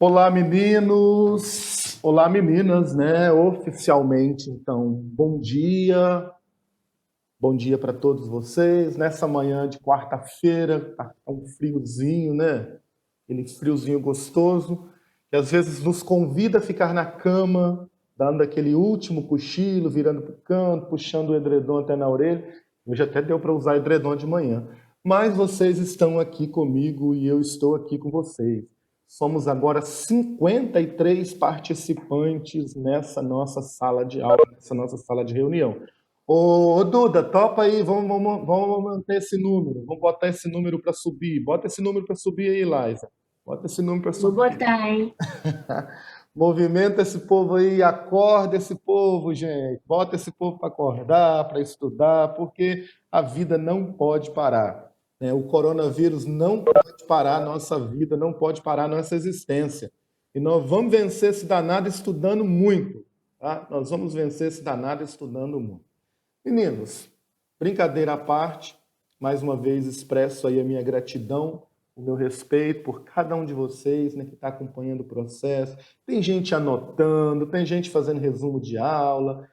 Olá, meninos! Olá, meninas, né? Oficialmente, então, bom dia para todos vocês. Nessa manhã de quarta-feira, tá um friozinho, né? Aquele friozinho gostoso, que às vezes nos convida a ficar na cama, dando aquele último cochilo, virando para o canto, puxando o edredom até na orelha. Hoje até deu para usar edredom de manhã. Mas vocês estão aqui comigo e eu estou aqui com vocês. Somos agora 53 participantes nessa nossa sala de aula, nessa nossa sala de reunião. Ô Duda, topa aí, vamos manter esse número, vamos botar esse número para subir. Bota esse número para subir aí, Liza. Bota esse número para Vou subir. botar, hein? Movimenta esse povo aí, acorda esse povo, gente. Bota esse povo para acordar, para estudar, porque a vida não pode parar, né? O coronavírus não pode parar a nossa vida, não pode parar a nossa existência. E nós vamos vencer esse danado estudando muito, tá? Nós vamos vencer esse danado estudando muito. Meninos, brincadeira à parte, mais uma vez expresso aí a minha gratidão, o meu respeito por cada um de vocês, né, que está acompanhando o processo. Tem gente anotando, tem gente fazendo resumo de aula,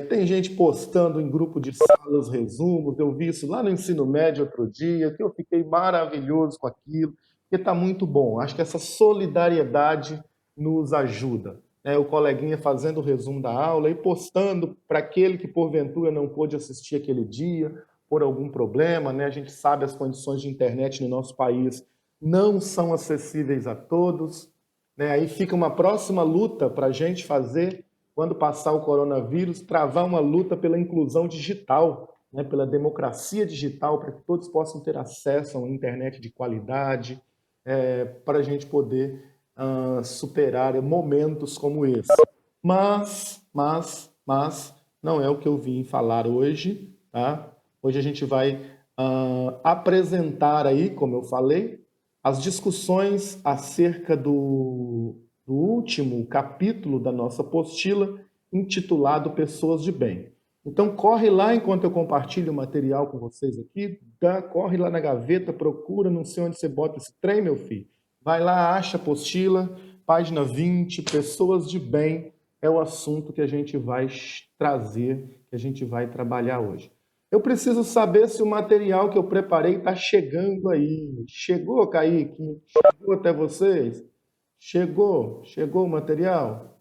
tem gente postando em grupo de sala os resumos. Eu vi isso lá no ensino médio outro dia, que eu fiquei maravilhoso com aquilo, porque está muito bom. Acho que essa solidariedade nos ajuda, né, o coleguinha fazendo o resumo da aula e postando para aquele que porventura não pôde assistir aquele dia por algum problema, né? A gente sabe as condições de internet no nosso país não são acessíveis a todos, né? Aí fica uma próxima luta para a gente fazer quando passar o coronavírus, travar uma luta pela inclusão digital, né? Pela democracia digital, para que todos possam ter acesso a uma internet de qualidade, para a gente poder superar momentos como esse. Mas, não é o que eu vim falar hoje, tá? Hoje a gente vai apresentar aí, como eu falei, as discussões acerca do último capítulo da nossa apostila, intitulado Pessoas de Bem. Então corre lá enquanto eu compartilho o material com vocês aqui, corre lá na gaveta, procura, não sei onde você bota esse trem, meu filho. Vai lá, acha a apostila, página 20, Pessoas de Bem, é o assunto que a gente vai trazer, que a gente vai trabalhar hoje. Eu preciso saber se o material que eu preparei está chegando aí. Chegou, Kaique? Chegou até vocês? Chegou? Chegou o material?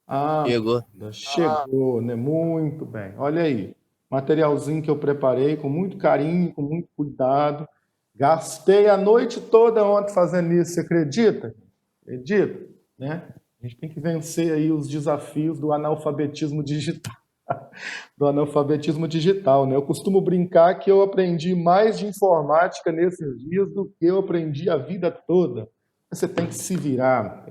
Ah, Chegou. chegou, né? Muito bem. Olha aí, materialzinho que eu preparei com muito carinho, com muito cuidado. Gastei a noite toda ontem fazendo isso, você acredita? Acredita, né? A gente tem que vencer aí os desafios do analfabetismo digital, né? Eu costumo brincar que eu aprendi mais de informática nesses dias do que eu aprendi a vida toda. Você tem que se virar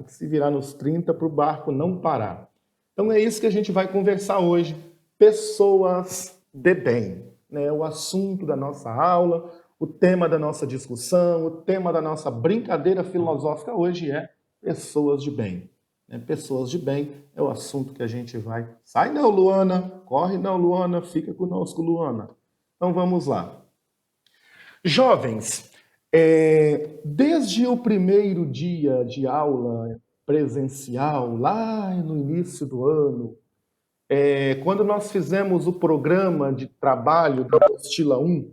nos 30 para o barco não parar. Então é isso que a gente vai conversar hoje. Pessoas de bem, né? O assunto da nossa aula, o tema da nossa discussão, o tema da nossa brincadeira filosófica hoje é pessoas de bem. Né? Pessoas de bem é o assunto que a gente vai. Sai não, Luana! Corre não, Luana! Fica conosco, Luana. Então vamos lá. Jovens, desde o primeiro dia de aula presencial, lá no início do ano, quando nós fizemos o programa de trabalho da apostila 1,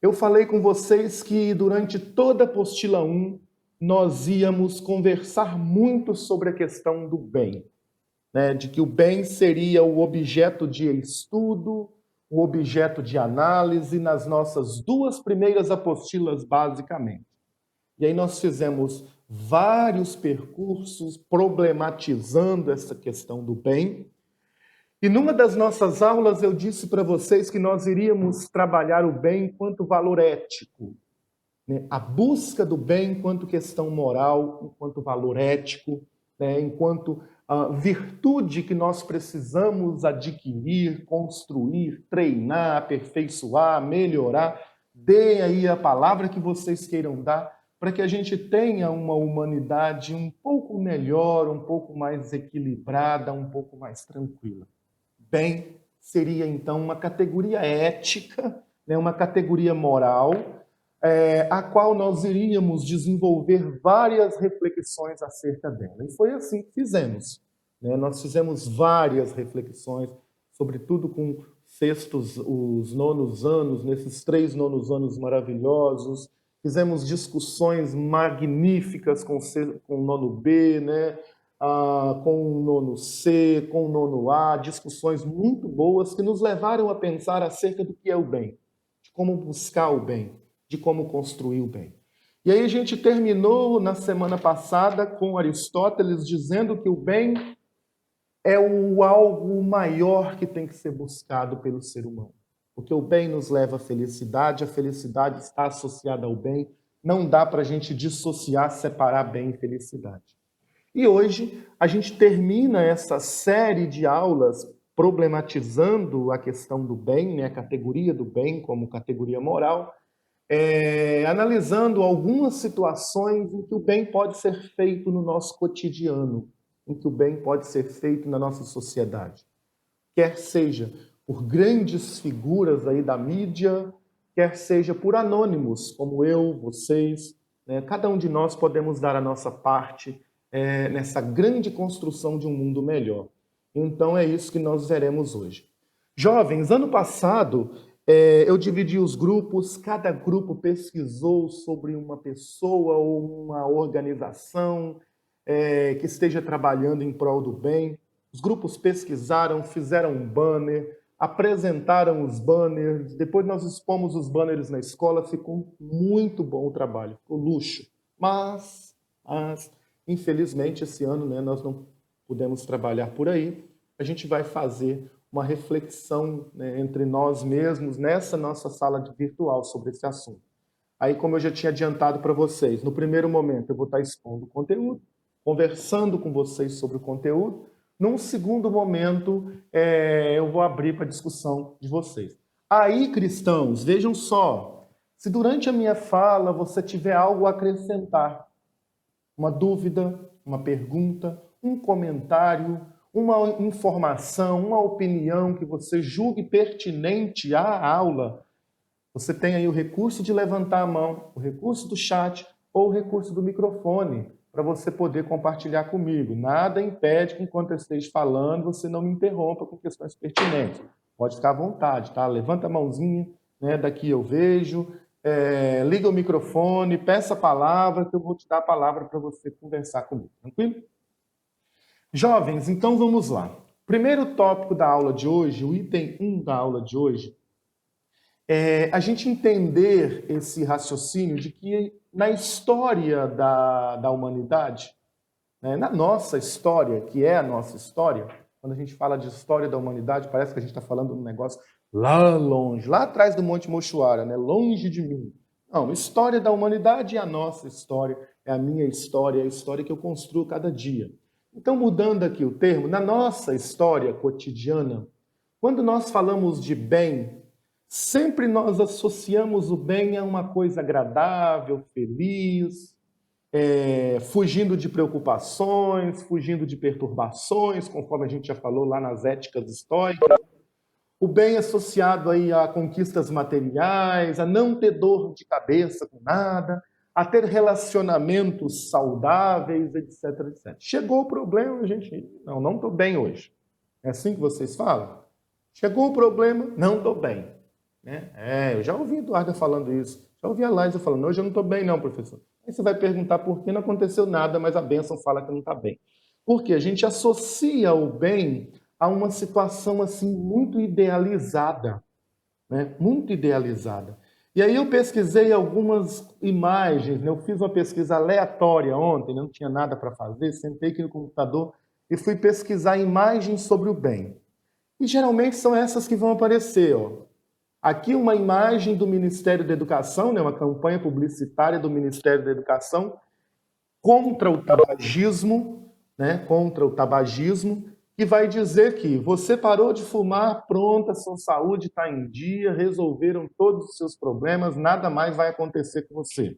eu falei com vocês que durante toda a apostila 1 nós íamos conversar muito sobre a questão do bem, né? De que o bem seria o objeto de estudo, o objeto de análise nas nossas duas primeiras apostilas, basicamente. E aí nós fizemos vários percursos problematizando essa questão do bem. E numa das nossas aulas eu disse para vocês que nós iríamos trabalhar o bem enquanto valor ético, né? A busca do bem enquanto questão moral, enquanto valor ético, né? Enquanto virtude que nós precisamos adquirir, construir, treinar, aperfeiçoar, melhorar. Dê aí a palavra que vocês queiram dar para que a gente tenha uma humanidade um pouco melhor, um pouco mais equilibrada, um pouco mais tranquila. Bem seria então uma categoria ética, né, uma categoria moral, a qual nós iríamos desenvolver várias reflexões acerca dela. E foi assim que fizemos. Né? Nós fizemos várias reflexões, sobretudo com os nonos anos, nesses 3 nonos anos maravilhosos. Fizemos discussões magníficas com o nono B, né? Com o nono C, com o nono A, discussões muito boas que nos levaram a pensar acerca do que é o bem, de como buscar o bem, de como construir o bem. E aí a gente terminou na semana passada com Aristóteles dizendo que o bem é o algo maior que tem que ser buscado pelo ser humano. Porque o bem nos leva à felicidade, a felicidade está associada ao bem, não dá para a gente dissociar, separar bem e felicidade. E hoje a gente termina essa série de aulas problematizando a questão do bem, né, a categoria do bem como categoria moral, analisando algumas situações em que o bem pode ser feito no nosso cotidiano, em que o bem pode ser feito na nossa sociedade. Quer seja por grandes figuras aí da mídia, quer seja por anônimos, como eu, vocês, né? Cada um de nós podemos dar a nossa parte nessa grande construção de um mundo melhor. Então é isso que nós veremos hoje. Jovens, ano passado eu dividi os grupos, cada grupo pesquisou sobre uma pessoa ou uma organização que esteja trabalhando em prol do bem. Os grupos pesquisaram, fizeram um banner, apresentaram os banners, depois nós expomos os banners na escola, ficou muito bom o trabalho, ficou luxo. Mas infelizmente, esse ano, né, nós não pudemos trabalhar por aí. A gente vai fazer uma reflexão, né, entre nós mesmos nessa nossa sala virtual sobre esse assunto. Aí, como eu já tinha adiantado para vocês, no primeiro momento eu vou estar expondo o conteúdo, conversando com vocês sobre o conteúdo. Num segundo momento, eu vou abrir para a discussão de vocês. Aí, cristãos, vejam só, se durante a minha fala você tiver algo a acrescentar, uma dúvida, uma pergunta, um comentário, uma informação, uma opinião que você julgue pertinente à aula, você tem aí o recurso de levantar a mão, o recurso do chat ou o recurso do microfone para você poder compartilhar comigo. Nada impede que, enquanto eu esteja falando, você não me interrompa com questões pertinentes. Pode ficar à vontade, tá? Levanta a mãozinha, né? Daqui eu vejo. Liga o microfone, peça a palavra, que eu vou te dar a palavra para você conversar comigo. Tranquilo? Jovens, então vamos lá. Primeiro tópico da aula de hoje, o item 1 da aula de hoje, a gente entender esse raciocínio de que na história da humanidade, né, na nossa história, que é a nossa história, quando a gente fala de história da humanidade, parece que a gente está falando de um negócio lá longe, lá atrás do Monte Mochuara, né, longe de mim. Não, história da humanidade é a nossa história, é a minha história, é a história que eu construo cada dia. Então, mudando aqui o termo, na nossa história cotidiana, quando nós falamos de bem, sempre nós associamos o bem a uma coisa agradável, feliz, fugindo de preocupações, fugindo de perturbações, conforme a gente já falou lá nas éticas estoicas. O bem associado aí a conquistas materiais, a não ter dor de cabeça com nada, a ter relacionamentos saudáveis, etc, etc. Chegou o problema, a gente, não estou bem hoje. É assim que vocês falam? Chegou o problema, não estou bem. Né? Eu já ouvi a Eduarda falando isso, já ouvi a Laísa falando, hoje eu não estou bem não, professor. Aí você vai perguntar por que não aconteceu nada, mas a bênção fala que não está bem. Porque a gente associa o bem a uma situação assim muito idealizada, né? Muito idealizada. E aí eu pesquisei algumas imagens, né? Eu fiz uma pesquisa aleatória ontem, não tinha nada para fazer, sentei aqui no computador e fui pesquisar imagens sobre o bem. E geralmente são essas que vão aparecer, ó. Aqui uma imagem do Ministério da Educação, né, uma campanha publicitária do Ministério da Educação contra o tabagismo, né, contra o tabagismo, que vai dizer que você parou de fumar, pronto, a sua saúde está em dia, resolveram todos os seus problemas, nada mais vai acontecer com você.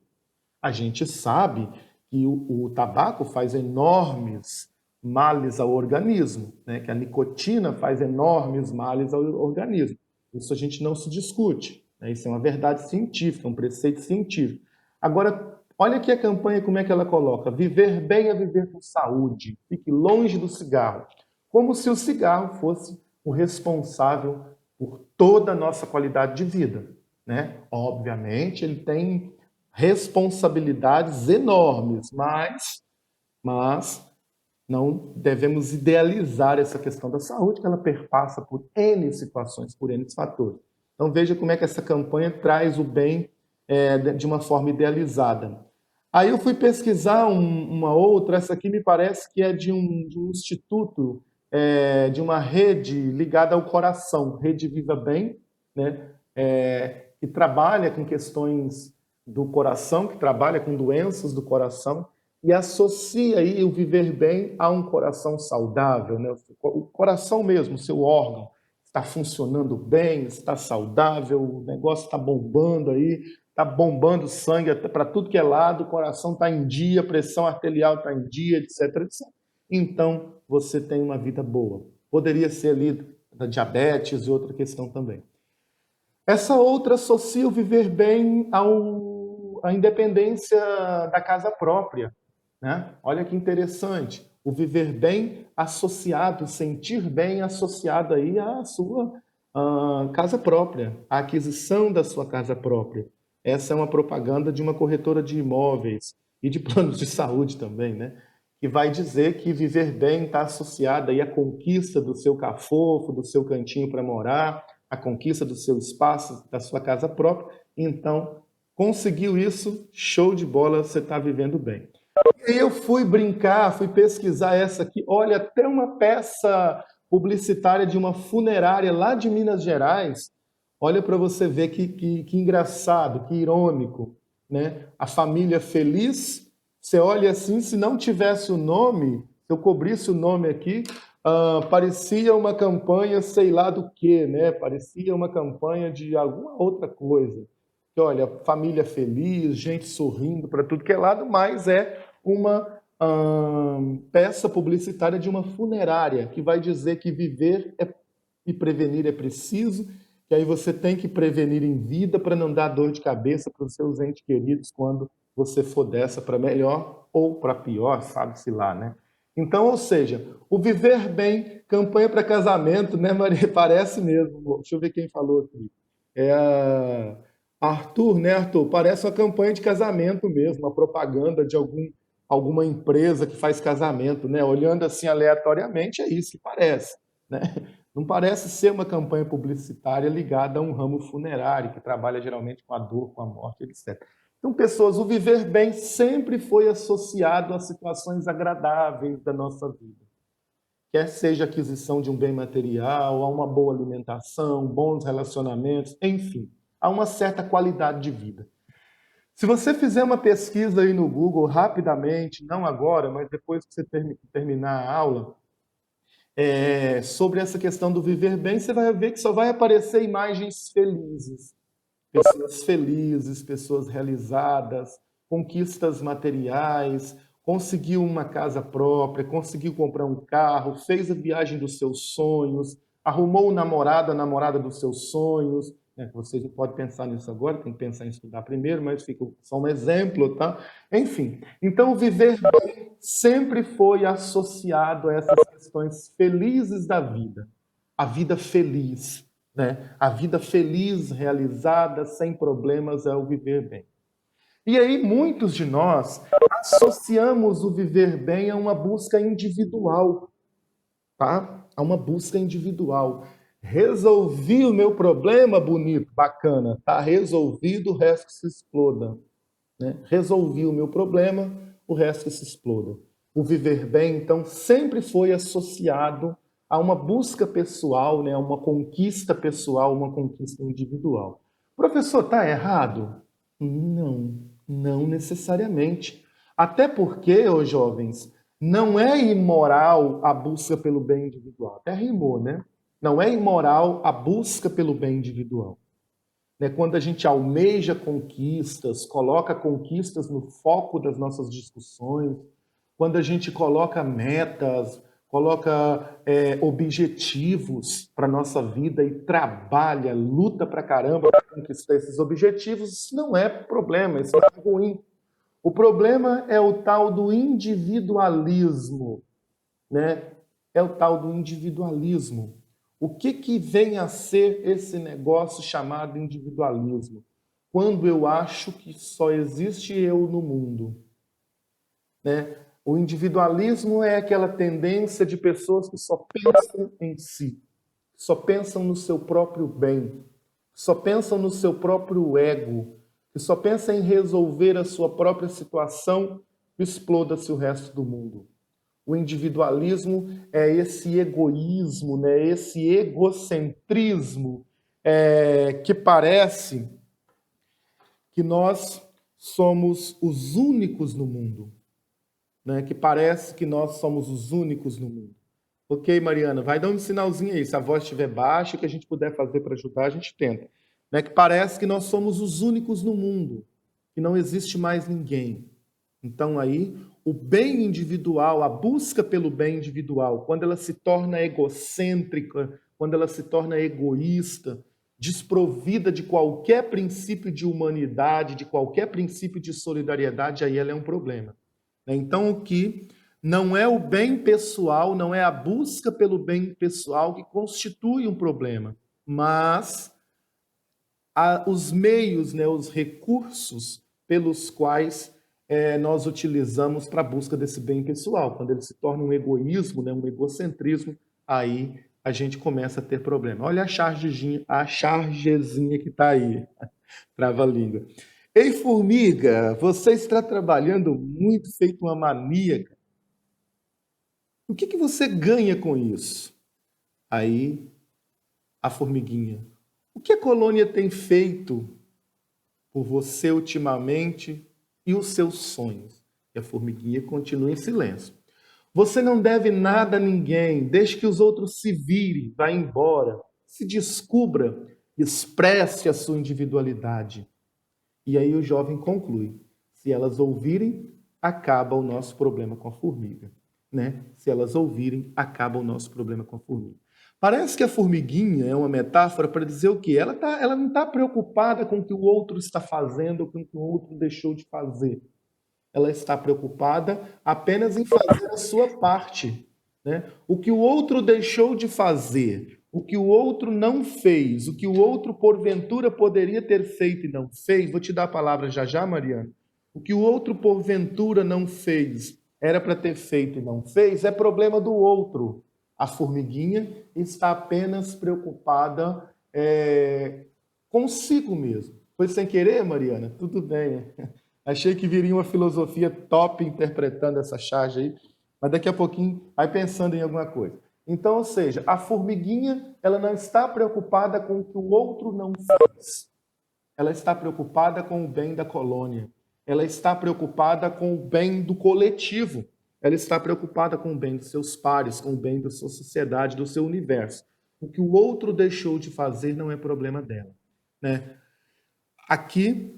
A gente sabe que o tabaco faz enormes males ao organismo, né, que a nicotina faz enormes males ao organismo. Isso a gente não se discute. né? Isso é uma verdade científica, um preceito científico. Agora, olha aqui a campanha, como é que ela coloca: viver bem é viver com saúde, fique longe do cigarro. Como se o cigarro fosse o responsável por toda a nossa qualidade de vida, né? Obviamente, ele tem responsabilidades enormes, mas não devemos idealizar essa questão da saúde, que ela perpassa por N situações, por N fatores. Então veja como é que essa campanha traz o bem de uma forma idealizada. Aí eu fui pesquisar uma outra, essa aqui me parece que é de um instituto, de uma rede ligada ao coração, Rede Viva Bem, né? Que trabalha com questões do coração, que trabalha com doenças do coração, e associa aí o viver bem a um coração saudável, né? O coração mesmo, o seu órgão, está funcionando bem, está saudável, o negócio está bombando aí, está bombando sangue para tudo que é lado, o coração está em dia, a pressão arterial está em dia, etc, etc. Então, você tem uma vida boa. Poderia ser ali da diabetes e outra questão também. Essa outra associa o viver bem à independência da casa própria, né? Olha que interessante. O viver bem associado, sentir bem associado aí à sua casa própria, à aquisição da sua casa própria. Essa é uma propaganda de uma corretora de imóveis e de planos de saúde também, né? Que vai dizer que viver bem está associado aí à conquista do seu cafofo, do seu cantinho para morar, a conquista do seu espaço, da sua casa própria. Então, conseguiu isso, show de bola, você está vivendo bem. E aí eu fui brincar, fui pesquisar essa aqui. Olha, até uma peça publicitária de uma funerária lá de Minas Gerais. Olha para você ver que engraçado, que irônico, né? A família feliz. Você olha assim, se não tivesse o nome, se eu cobrisse o nome aqui, parecia uma campanha, sei lá do que, né? Parecia uma campanha de alguma outra coisa. Que olha, família feliz, gente sorrindo para tudo que é lado, mas é uma peça publicitária de uma funerária que vai dizer que viver e prevenir é preciso, que aí você tem que prevenir em vida para não dar dor de cabeça para os seus entes queridos quando você for dessa para melhor ou para pior, sabe-se lá, né? Então, ou seja, o viver bem, campanha para casamento, né, Maria? Parece mesmo. Deixa eu ver quem falou aqui. É a Arthur, né, Arthur? Parece uma campanha de casamento mesmo, uma propaganda de alguma empresa que faz casamento, né? Olhando assim aleatoriamente, é isso que parece, né? Não parece ser uma campanha publicitária ligada a um ramo funerário, que trabalha geralmente com a dor, com a morte, etc. Então, pessoas, o viver bem sempre foi associado a situações agradáveis da nossa vida. Quer seja a aquisição de um bem material, a uma boa alimentação, bons relacionamentos, enfim, a uma certa qualidade de vida. Se você fizer uma pesquisa aí no Google rapidamente, não agora, mas depois que você terminar a aula, sobre essa questão do viver bem, você vai ver que só vai aparecer imagens felizes, pessoas realizadas, conquistas materiais, conseguiu uma casa própria, conseguiu comprar um carro, fez a viagem dos seus sonhos, arrumou o namorado, a namorada dos seus sonhos. Vocês não podem pensar nisso agora, tem que pensar em estudar primeiro, mas fica só um exemplo, tá? Enfim, então o viver bem sempre foi associado a essas questões felizes da vida. A vida feliz, né? A vida feliz, realizada, sem problemas, é o viver bem. E aí, muitos de nós associamos o viver bem a uma busca individual, tá? A uma busca individual. Resolvi o meu problema, bonito, bacana, tá resolvido, o resto que se exploda, né? Resolvi o meu problema, o resto que se exploda. O viver bem, então, sempre foi associado a uma busca pessoal, né? A uma conquista pessoal, uma conquista individual. Professor, está errado? Não, não necessariamente. Até porque, ô jovens, não é imoral a busca pelo bem individual. Até rimou, né? Não é imoral a busca pelo bem individual. Quando a gente almeja conquistas, coloca conquistas no foco das nossas discussões, quando a gente coloca metas, coloca objetivos para a nossa vida e trabalha, luta para caramba para conquistar esses objetivos, isso não é problema, isso não é ruim. O problema é o tal do individualismo, né? É o tal do individualismo. O que vem a ser esse negócio chamado individualismo? Quando eu acho que só existe eu no mundo, né? O individualismo é aquela tendência de pessoas que só pensam em si, só pensam no seu próprio bem, só pensam no seu próprio ego, que só pensam em resolver a sua própria situação, exploda-se o resto do mundo. O individualismo é esse egoísmo, né? Esse egocentrismo que parece que nós somos os únicos no mundo, né? Que parece que nós somos os únicos no mundo. Ok, Mariana, vai dando um sinalzinho aí. Se a voz estiver baixa, o que a gente puder fazer para ajudar, a gente tenta. Né? Que parece que nós somos os únicos no mundo, que não existe mais ninguém. Então aí, o bem individual, a busca pelo bem individual, quando ela se torna egocêntrica, quando ela se torna egoísta, desprovida de qualquer princípio de humanidade, de qualquer princípio de solidariedade, aí ela é um problema. Então, o que não é o bem pessoal, não é a busca pelo bem pessoal que constitui um problema, mas os meios, né, os recursos pelos quais nós utilizamos para a busca desse bem pessoal. Quando ele se torna um egoísmo, né, um egocentrismo, aí a gente começa a ter problema. Olha a chargezinha que está aí, trava-língua. Ei, formiga, você está trabalhando muito, feito uma maníaca. O que você ganha com isso? Aí, a formiguinha. O que a colônia tem feito por você ultimamente e os seus sonhos? E a formiguinha continua em silêncio. Você não deve nada a ninguém, deixe que os outros se virem, vá embora, se descubra, expresse a sua individualidade. E aí o jovem conclui: se elas ouvirem, acaba o nosso problema com a formiga. Né? Se elas ouvirem, acaba o nosso problema com a formiga. Parece que a formiguinha é uma metáfora para dizer o quê? Ela não está preocupada com o que o outro está fazendo ou com o que o outro deixou de fazer. Ela está preocupada apenas em fazer a sua parte. Né? O que o outro deixou de fazer, o que o outro não fez, o que o outro porventura poderia ter feito e não fez, vou te dar a palavra já já, Mariana. O que o outro porventura não fez, era para ter feito e não fez, é problema do outro. A formiguinha está apenas preocupada consigo mesmo. Foi sem querer, Mariana? Tudo bem. Achei que viria uma filosofia top interpretando essa charge aí, mas daqui a pouquinho vai pensando em alguma coisa. Então, ou seja, a formiguinha ela não está preocupada com o que o outro não fez. Ela está preocupada com o bem da colônia. Ela está preocupada com o bem do coletivo. Ela está preocupada com o bem dos seus pares, com o bem da sua sociedade, do seu universo. O que o outro deixou de fazer não é problema dela. Né? Aqui,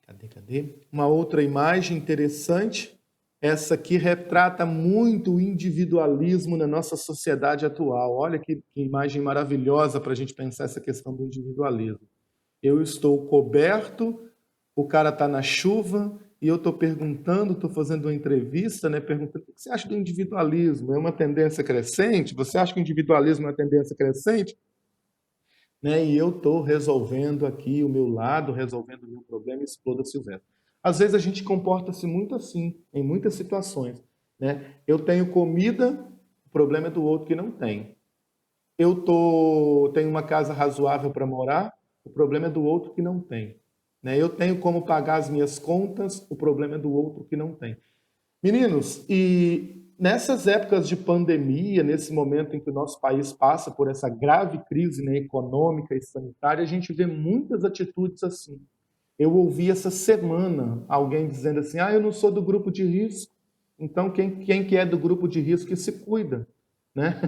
cadê? Uma outra imagem interessante. Essa aqui retrata muito o individualismo na nossa sociedade atual. Olha que imagem maravilhosa para a gente pensar essa questão do individualismo. Eu estou coberto, o cara está na chuva e eu estou perguntando, estou fazendo uma entrevista, né, perguntando o que você acha do individualismo? É uma tendência crescente? Você acha que o individualismo é uma tendência crescente? Né, e eu estou resolvendo aqui o meu lado, resolvendo o meu problema, exploda-se o resto. Às vezes a gente comporta-se muito assim, em muitas situações. Né? Eu tenho comida, o problema é do outro que não tem. Tenho uma casa razoável para morar, o problema é do outro que não tem. Né? Eu tenho como pagar as minhas contas, o problema é do outro que não tem. Meninos, e nessas épocas de pandemia, nesse momento em que o nosso país passa por essa grave crise, né, econômica e sanitária, a gente vê muitas atitudes assim. Eu ouvi essa semana alguém dizendo assim: eu não sou do grupo de risco, então quem que é do grupo de risco que se cuida. Né?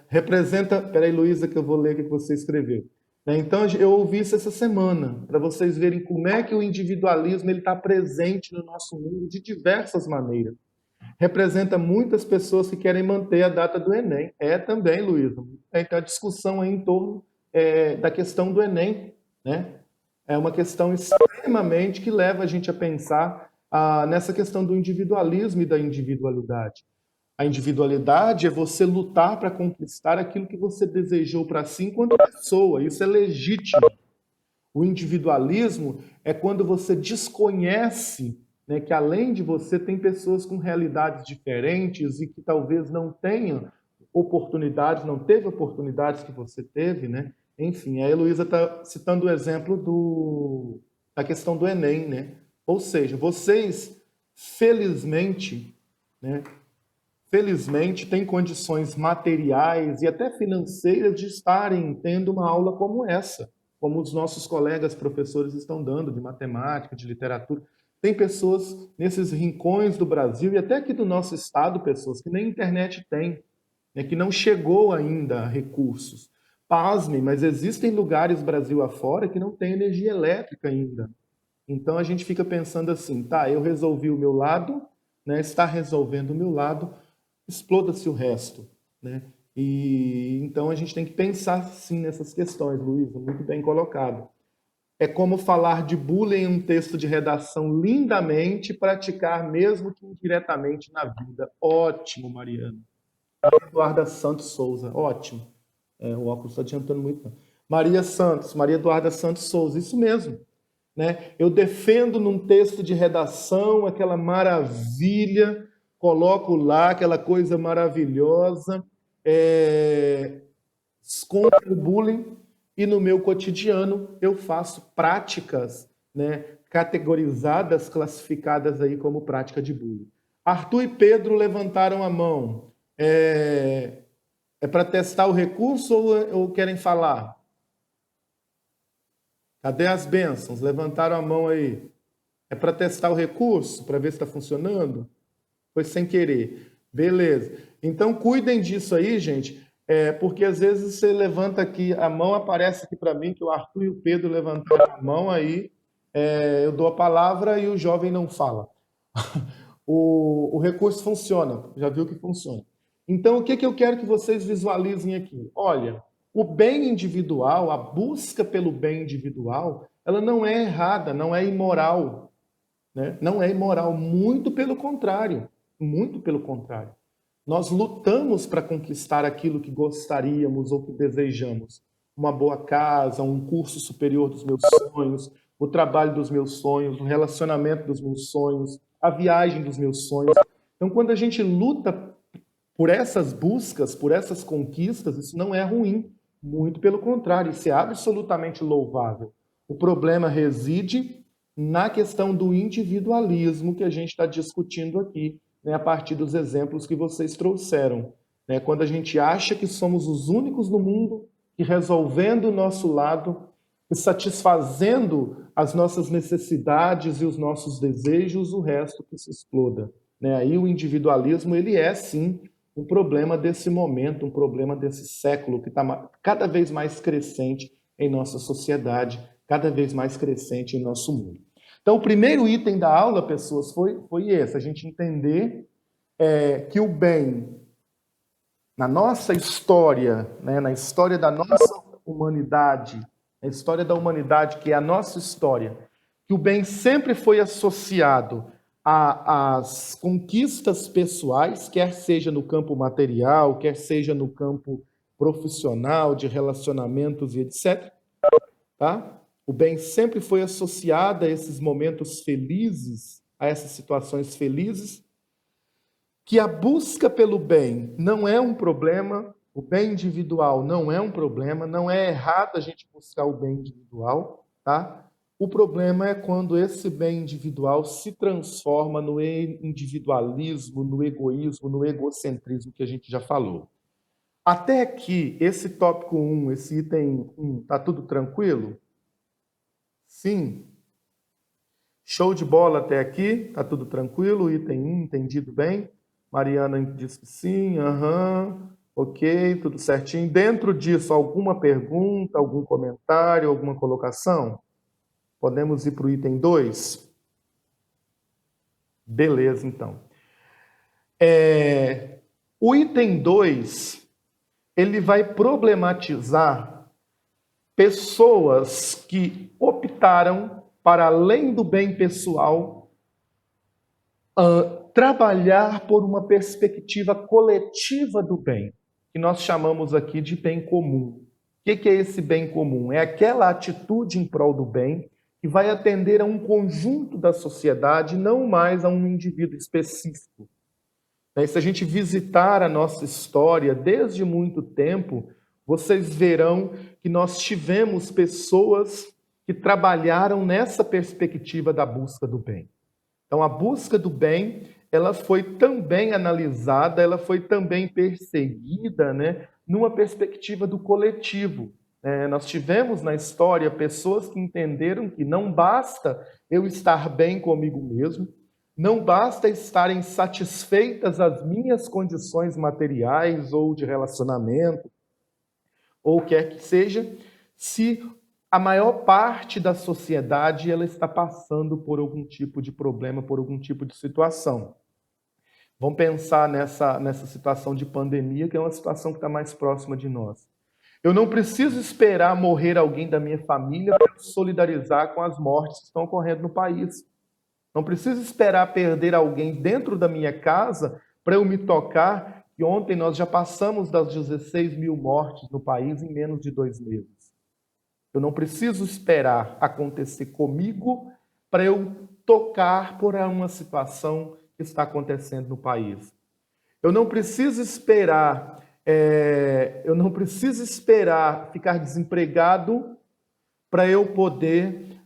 Representa... Peraí, Luísa, que eu vou ler o que você escreveu. Então, eu ouvi isso essa semana, para vocês verem como é que o individualismo está presente no nosso mundo de diversas maneiras. Representa muitas pessoas que querem manter a data do Enem. É também, Luísa. Então, a discussão aí em torno da questão do Enem, né? É uma questão extremamente que leva a gente a pensar nessa questão do individualismo e da individualidade. A individualidade é você lutar para conquistar aquilo que você desejou para si enquanto pessoa. Isso é legítimo. O individualismo é quando você desconhece, né, que além de você tem pessoas com realidades diferentes e que talvez não tenham oportunidades, não teve oportunidades que você teve, né? Enfim, a Heloísa está citando o exemplo da questão do Enem, né? Ou seja, vocês, felizmente, né, felizmente, têm condições materiais e até financeiras de estarem tendo uma aula como essa, como os nossos colegas professores estão dando, de matemática, de literatura. Tem pessoas nesses rincões do Brasil e até aqui do nosso estado, pessoas que nem internet têm, né, que não chegou ainda a recursos. Pasmem, mas existem lugares Brasil afora que não tem energia elétrica ainda. Então a gente fica pensando assim, tá, eu resolvi o meu lado, né, está resolvendo o meu lado, exploda-se o resto, né? E então a gente tem que pensar sim nessas questões, Luísa, muito bem colocado. É como falar de bullying em um texto de redação lindamente, praticar mesmo que indiretamente na vida. Ótimo, Mariana. Eduarda Santos Souza, ótimo. O óculos está adiantando muito. Não. Maria Santos, Maria Eduarda Santos Souza, isso mesmo. Né? Eu defendo num texto de redação aquela maravilha, coloco lá aquela coisa maravilhosa, contra o bullying, e no meu cotidiano eu faço práticas, né, categorizadas, classificadas aí como prática de bullying. Arthur e Pedro levantaram a mão. É para testar o recurso ou querem falar? Cadê as bênçãos? Levantaram a mão aí. É para testar o recurso, para ver se está funcionando? Foi sem querer. Beleza. Então cuidem disso aí, gente, porque às vezes você levanta aqui, a mão aparece aqui para mim, que o Arthur e o Pedro levantaram a mão aí, eu dou a palavra e o jovem não fala. O recurso funciona, já viu que funciona. Então, o que eu quero que vocês visualizem aqui? Olha, o bem individual, a busca pelo bem individual, ela não é errada, não é imoral, né? Não é imoral, muito pelo contrário, muito pelo contrário. Nós lutamos para conquistar aquilo que gostaríamos ou que desejamos. Uma boa casa, um curso superior dos meus sonhos, o trabalho dos meus sonhos, o relacionamento dos meus sonhos, a viagem dos meus sonhos. Então, quando a gente luta por essas buscas, por essas conquistas, isso não é ruim. Muito pelo contrário, isso é absolutamente louvável. O problema reside na questão do individualismo que a gente está discutindo aqui, né, a partir dos exemplos que vocês trouxeram. Né? Quando a gente acha que somos os únicos no mundo que resolvendo o nosso lado e satisfazendo as nossas necessidades e os nossos desejos, o resto que se exploda. Né? Aí o individualismo ele é sim um problema desse momento, um problema desse século que está cada vez mais crescente em nossa sociedade, cada vez mais crescente em nosso mundo. Então, o primeiro item da aula, pessoas, foi esse, a gente entender que o bem, na nossa história, né, na história da nossa humanidade, a história da humanidade, que é a nossa história, que o bem sempre foi associado às conquistas pessoais, quer seja no campo material, quer seja no campo profissional, de relacionamentos e etc. Tá? O bem sempre foi associado a esses momentos felizes, a essas situações felizes, que a busca pelo bem não é um problema, o bem individual não é um problema, não é errado a gente buscar o bem individual, tá? O problema é quando esse bem individual se transforma no individualismo, no egoísmo, no egocentrismo que a gente já falou. Até aqui, esse tópico 1, esse item 1, tá tudo tranquilo? Sim. Show de bola até aqui, tá tudo tranquilo? Item 1, entendido bem? Mariana diz que sim, ok, tudo certinho. Dentro disso, alguma pergunta, algum comentário, alguma colocação? Podemos ir para o item 2? Beleza, então. O item 2, ele vai problematizar pessoas que optaram, para além do bem pessoal, trabalhar por uma perspectiva coletiva do bem, que nós chamamos aqui de bem comum. O que é esse bem comum? É aquela atitude em prol do bem que vai atender a um conjunto da sociedade, não mais a um indivíduo específico. E se a gente visitar a nossa história desde muito tempo, vocês verão que nós tivemos pessoas que trabalharam nessa perspectiva da busca do bem. Então, a busca do bem, ela foi também analisada, ela foi também perseguida, né, numa perspectiva do coletivo. Nós tivemos na história pessoas que entenderam que não basta eu estar bem comigo mesmo, não basta estarem satisfeitas as minhas condições materiais ou de relacionamento, ou quer que seja, se a maior parte da sociedade ela está passando por algum tipo de problema, por algum tipo de situação. Vamos pensar nessa situação de pandemia, que é uma situação que está mais próxima de nós. Eu não preciso esperar morrer alguém da minha família para solidarizar com as mortes que estão ocorrendo no país. Não preciso esperar perder alguém dentro da minha casa para eu me tocar, que ontem nós já passamos das 16 mil mortes no país em menos de 2 meses. Eu não preciso esperar acontecer comigo para eu tocar por uma situação que está acontecendo no país. Eu não preciso esperar, ficar desempregado para eu poder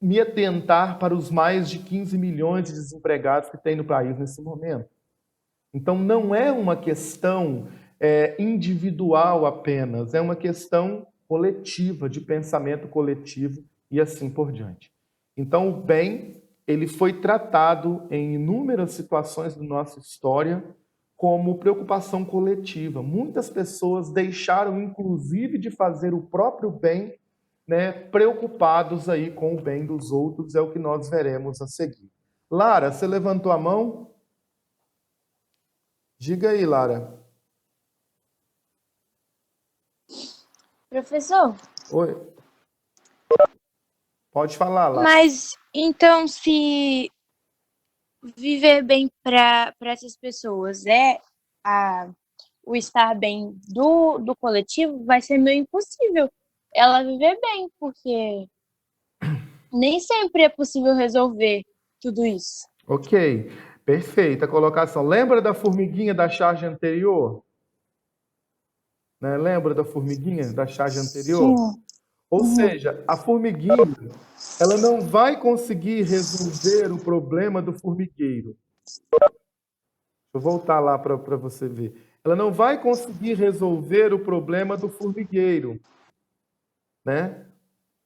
me atentar para os mais de 15 milhões de desempregados que tem no país nesse momento. Então, não é uma questão individual apenas, é uma questão coletiva, de pensamento coletivo e assim por diante. Então, o bem, ele foi tratado em inúmeras situações da nossa história como preocupação coletiva. Muitas pessoas deixaram, inclusive, de fazer o próprio bem, né, preocupados aí com o bem dos outros, é o que nós veremos a seguir. Lara, você levantou a mão? Diga aí, Lara. Professor, Oi. Pode falar, Lara. mas então se viver bem para essas pessoas o estar bem do coletivo, vai ser meio impossível ela viver bem, porque nem sempre é possível resolver tudo isso. Ok, perfeita colocação. Lembra da formiguinha da charge anterior? Né? Lembra da formiguinha da charge anterior? Sim. Ou seja, a formiguinha, ela não vai conseguir resolver o problema do formigueiro. Deixa eu voltar lá para você ver. Ela não vai conseguir resolver o problema do formigueiro, né?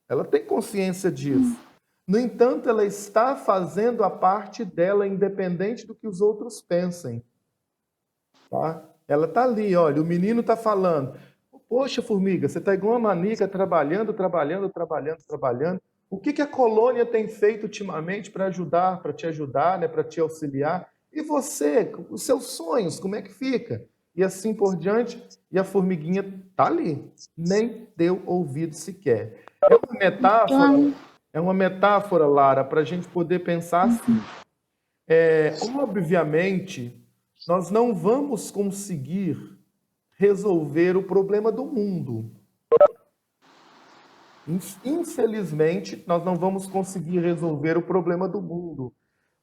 Ela tem consciência disso. No entanto, ela está fazendo a parte dela, independente do que os outros pensem. Tá? Ela está ali, olha, o menino está falando. Poxa, formiga, você está igual uma manica, trabalhando. O que a colônia tem feito ultimamente para te ajudar, né, para te auxiliar? E você, os seus sonhos, como é que fica? E assim por diante. E a formiguinha está ali, nem deu ouvido sequer. É uma metáfora, Lara, para a gente poder pensar assim. Obviamente, nós não vamos conseguir resolver o problema do mundo. Infelizmente, nós não vamos conseguir resolver o problema do mundo.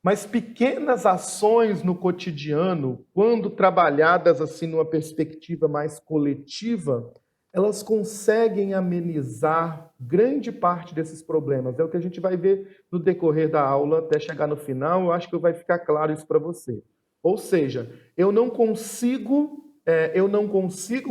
Mas pequenas ações no cotidiano, quando trabalhadas assim numa perspectiva mais coletiva, elas conseguem amenizar grande parte desses problemas. É o que a gente vai ver no decorrer da aula até chegar no final. Eu acho que vai ficar claro isso para você. Ou seja, eu não consigo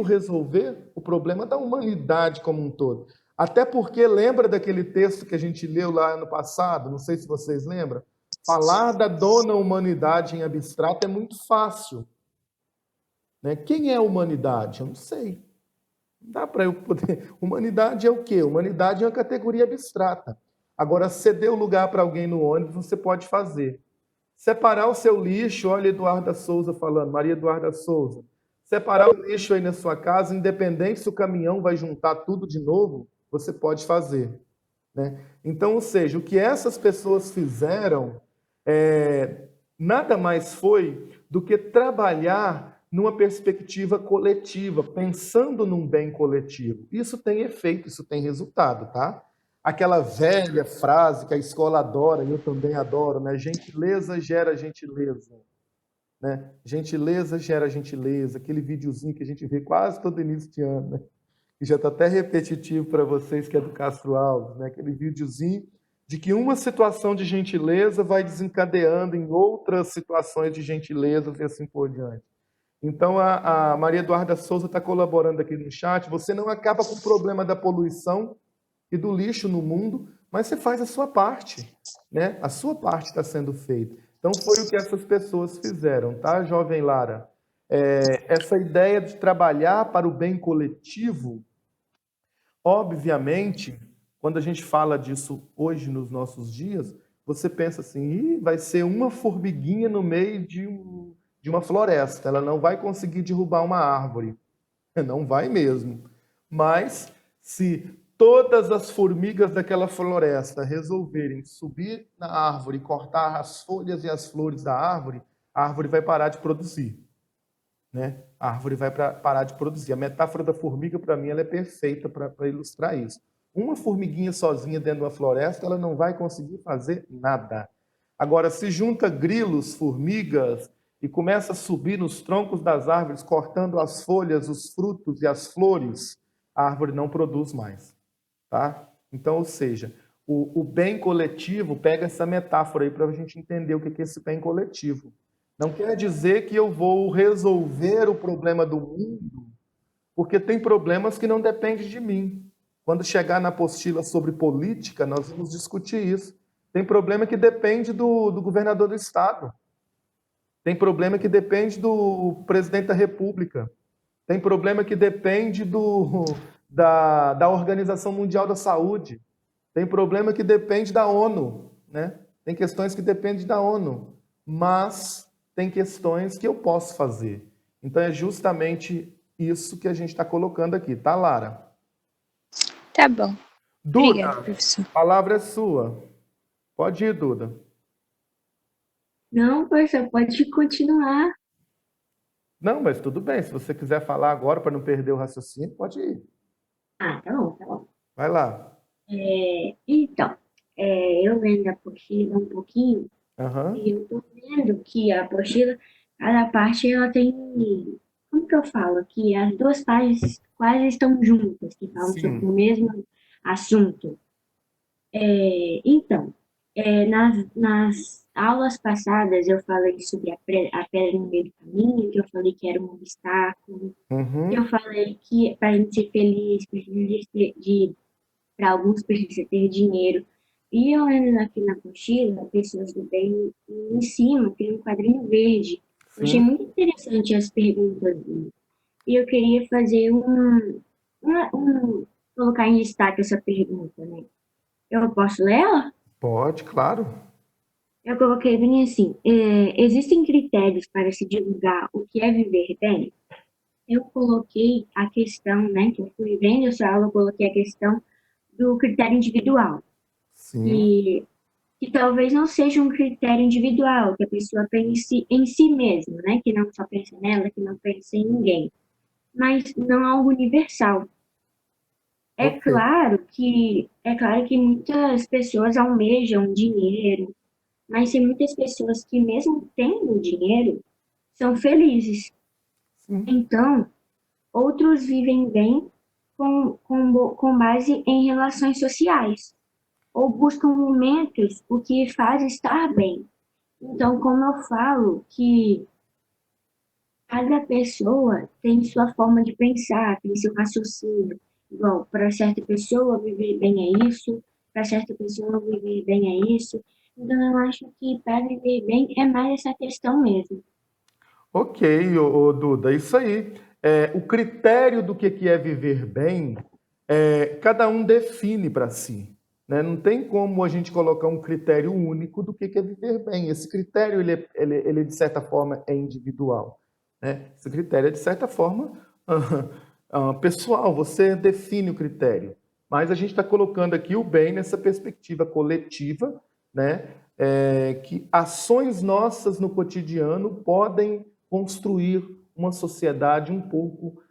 resolver o problema da humanidade como um todo. Até porque lembra daquele texto que a gente leu lá no passado? Não sei se vocês lembram. Falar da dona humanidade em abstrato é muito fácil. Né? Quem é a humanidade? Eu não sei. Não dá para eu poder. Humanidade é o quê? Humanidade é uma categoria abstrata. Agora, ceder o lugar para alguém no ônibus, você pode fazer. Separar o seu lixo, olha Eduarda Souza falando, Maria Eduarda Souza. Separar o lixo aí na sua casa, independente se o caminhão vai juntar tudo de novo, você pode fazer, né? Então, ou seja, o que essas pessoas fizeram nada mais foi do que trabalhar numa perspectiva coletiva, pensando num bem coletivo. Isso tem efeito, isso tem resultado, tá? Aquela velha frase que a escola adora, e eu também adoro, né? Gentileza gera gentileza, né? Gentileza gera gentileza, aquele videozinho que a gente vê quase todo início de ano, né? Que já está até repetitivo para vocês que é do Castro Alves, né? Aquele videozinho de que uma situação de gentileza vai desencadeando em outras situações de gentileza e assim por diante. Então, a Maria Eduarda Souza está colaborando aqui no chat. Você não acaba com o problema da poluição e do lixo no mundo, mas você faz a sua parte, né? A sua parte está sendo feita. Então, foi o que essas pessoas fizeram, tá, jovem Lara? Essa ideia de trabalhar para o bem coletivo, obviamente, quando a gente fala disso hoje nos nossos dias, você pensa assim, Ih, vai ser uma formiguinha no meio de uma floresta, ela não vai conseguir derrubar uma árvore. Não vai mesmo. Mas se todas as formigas daquela floresta resolverem subir na árvore e cortar as folhas e as flores da árvore, a árvore vai parar de produzir, né? A árvore vai parar de produzir. A metáfora da formiga, para mim, ela é perfeita para ilustrar isso. Uma formiguinha sozinha dentro de uma floresta, ela não vai conseguir fazer nada. Agora, se junta grilos, formigas, e começa a subir nos troncos das árvores, cortando as folhas, os frutos e as flores, a árvore não produz mais, tá? Então, ou seja, o bem coletivo, pega essa metáfora aí para a gente entender o que é esse bem coletivo. Não quer dizer que eu vou resolver o problema do mundo, porque tem problemas que não dependem de mim. Quando chegar na apostila sobre política, nós vamos discutir isso. Tem problema que depende do governador do estado. Tem problema que depende do presidente da República. Tem problema que depende da Organização Mundial da Saúde. Tem problema que depende da ONU, né? Tem questões que dependem da ONU. Mas tem questões que eu posso fazer. Então é justamente isso que a gente está colocando aqui, tá, Lara? Tá bom. Duda, Obrigada, professor. a palavra é sua. Pode ir, Duda. Não, professor, pode continuar. Não, mas tudo bem. Se você quiser falar agora para não perder o raciocínio, pode ir. Ah, tá bom, tá bom. Vai lá. Então, eu lendo a apostila um pouquinho, Aham. e eu tô vendo que a apostila, cada parte, ela tem, como que eu falo? Que as duas páginas quase estão juntas, que falam sobre Sim. o mesmo assunto. Então, nas aulas passadas eu falei sobre a pedra no meio do caminho, que eu falei que era um obstáculo, que Uhum. eu falei que para a gente ser feliz, para alguns precisa ter dinheiro. E eu lendo aqui na mochila, Pessoas do Bem, em cima tem um quadrinho verde. Eu achei Sim. muito interessante as perguntas dele. E eu queria fazer colocar em destaque essa pergunta, né? Eu posso ler ela? Pode, claro. Eu coloquei bem assim: existem critérios para se divulgar o que é viver bem? Eu coloquei a questão, né, que eu fui vendo essa aula, eu coloquei a questão do critério individual, Sim. e que talvez não seja um critério individual, que a pessoa pense em si mesma, né, que não só pense nela, que não pense em ninguém, mas não algo universal. Ok. É claro que muitas pessoas almejam dinheiro, mas tem muitas pessoas que mesmo tendo dinheiro são felizes. Sim. Então, outros vivem bem com base em relações sociais, ou buscam momentos o que faz estar bem. Então, como eu falo que cada pessoa tem sua forma de pensar, tem seu raciocínio. Igual, para certa pessoa viver bem é isso, para certa pessoa viver bem é isso. Então, eu acho que para viver bem é mais essa questão mesmo. Ok, Duda, isso aí. O critério do que é viver bem, cada um define para si, né? Não tem como a gente colocar um critério único do que é viver bem. Esse critério, ele de certa forma, é individual, né? Esse critério é, de certa forma, pessoal, você define o critério. Mas a gente está colocando aqui o bem nessa perspectiva coletiva, né? Que ações nossas no cotidiano podem construir uma sociedade um pouco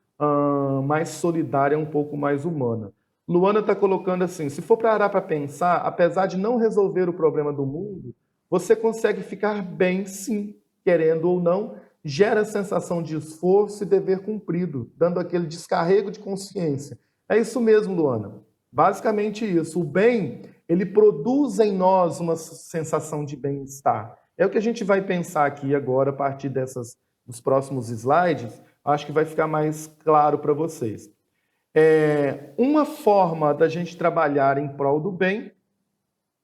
mais solidária, um pouco mais humana. Luana está colocando assim: se for parar para pensar, apesar de não resolver o problema do mundo, você consegue ficar bem, sim, querendo ou não, gera a sensação de esforço e dever cumprido, dando aquele descarrego de consciência. É isso mesmo, Luana. Basicamente isso. O bem, ele produz em nós uma sensação de bem-estar. É o que a gente vai pensar aqui agora, a partir dos próximos slides. Acho que vai ficar mais claro para vocês. Uma forma da gente trabalhar em prol do bem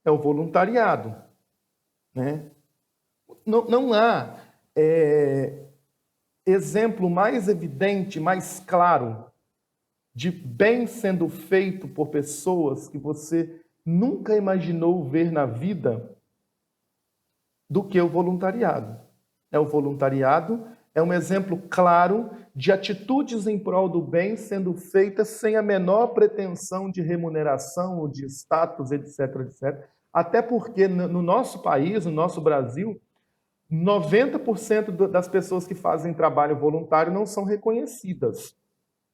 é o voluntariado, né? Não há exemplo mais evidente, mais claro de bem sendo feito por pessoas que você nunca imaginou ver na vida do que o voluntariado. O voluntariado é um exemplo claro de atitudes em prol do bem sendo feitas sem a menor pretensão de remuneração ou de status, etc, etc. Até porque no nosso país, no nosso Brasil, 90% das pessoas que fazem trabalho voluntário não são reconhecidas,